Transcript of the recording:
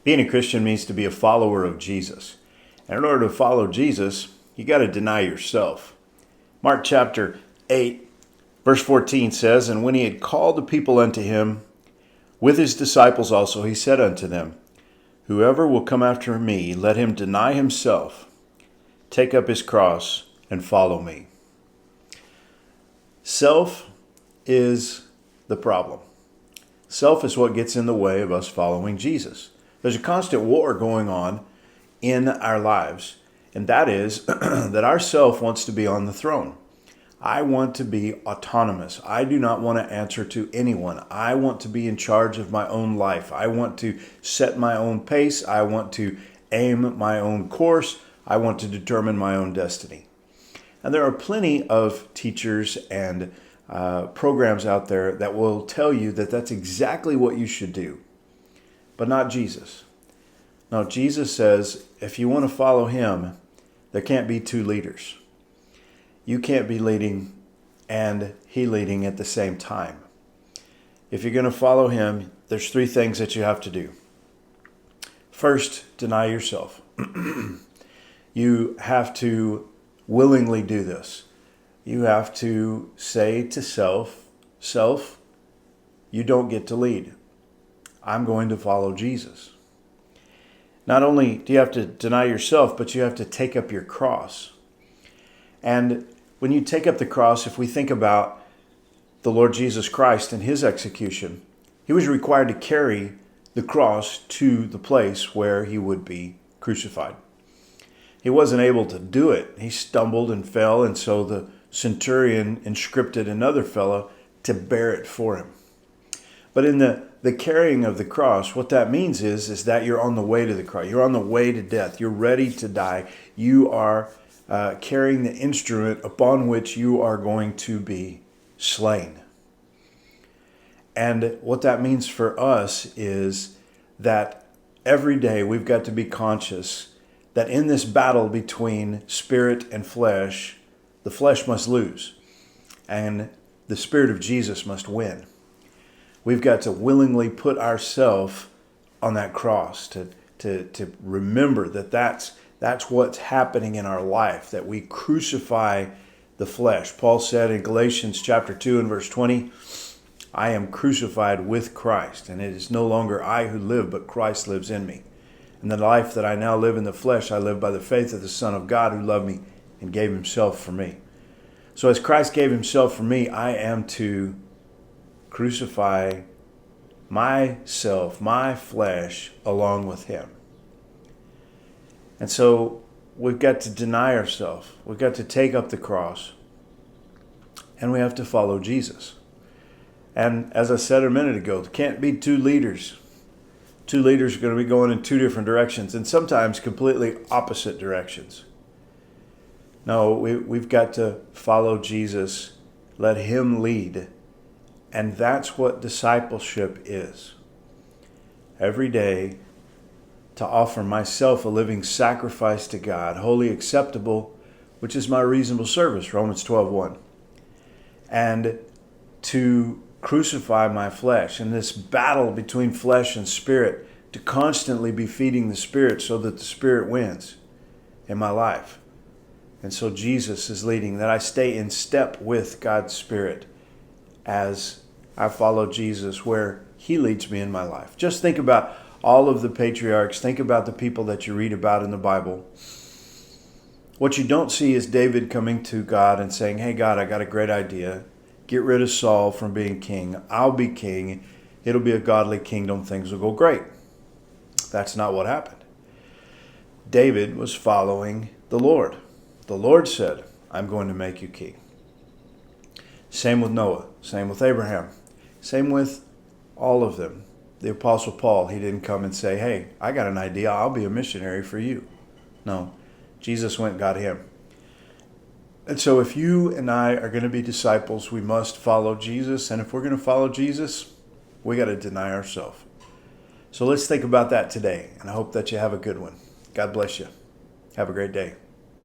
Being a Christian means to be a follower of Jesus. And in order to follow Jesus, you got to deny yourself. Mark chapter 8, verse 14 says, "And when he had called the people unto him, with his disciples also, he said unto them, Whoever will come after me, let him deny himself, take up his cross, and follow me." Self is the problem. Self is what gets in the way of us following Jesus. There's a constant war going on in our lives, and that is that our self wants to be on the throne. I want to be autonomous. I do not want to answer to anyone. I want to be in charge of my own life. I want to set my own pace. I want to aim my own course. I want to determine my own destiny. And there are plenty of teachers and programs out there that will tell you that that's exactly what you should do, but not Jesus. No, Jesus says if you want to follow him, there can't be two leaders. You can't be leading and he leading at the same time. If you're going to follow him, there's three things that you have to do. First, deny yourself. You have to willingly do this. You have to say to self, you don't get to lead. I'm going to follow Jesus. Not only do you have to deny yourself, but you have to take up your cross. And when you take up the cross, if we think about the Lord Jesus Christ and his execution, he was required to carry the cross to the place where he would be crucified. He wasn't able to do it. He stumbled and fell, and so the centurion conscripted another fellow to bear it for him. But in the carrying of the cross, what that means is that you're on the way to the cross. You're on the way to death. You're ready to die. You are carrying the instrument upon which you are going to be slain. And what that means for us is that every day we've got to be conscious that in this battle between spirit and flesh, the flesh must lose and the Spirit of Jesus must win. We've got to willingly put ourselves on that cross to remember that that's what's happening in our life, that we crucify the flesh. Paul said in Galatians chapter 2 and verse 20, "I am crucified with Christ, and it is no longer I who live, but Christ lives in me. And the life that I now live in the flesh, I live by the faith of the Son of God who loved me and gave himself for me." So as Christ gave himself for me, I am to crucify myself, my flesh, along with him. And so we've got to deny ourselves. We've got to take up the cross. And we have to follow Jesus. And as I said a minute ago, there can't be two leaders. Two leaders are going to be going in two different directions, and sometimes completely opposite directions. No, we've got to follow Jesus. Let him lead. And that's what discipleship is. Every day, to offer myself a living sacrifice to God, wholly acceptable, which is my reasonable service, Romans 12:1. And to crucify my flesh in this battle between flesh and spirit, to constantly be feeding the Spirit so that the Spirit wins in my life. And so Jesus is leading, that I stay in step with God's Spirit as I follow Jesus where he leads me in my life. Just think about all of the patriarchs. Think about the people that you read about in the Bible. What you don't see is David coming to God and saying, "Hey God, I got a great idea. Get rid of Saul from being king. I'll be king. It'll be a godly kingdom. Things will go great." That's not what happened. David was following the Lord. The Lord said, "I'm going to make you king." Same with Noah. Same with Abraham. Same with all of them. The Apostle Paul, he didn't come and say, "Hey, I got an idea. I'll be a missionary for you." No, Jesus went and got him. And so if you and I are going to be disciples, we must follow Jesus. And if we're going to follow Jesus, we got to deny ourselves. So let's think about that today. And I hope that you have a good one. God bless you. Have a great day.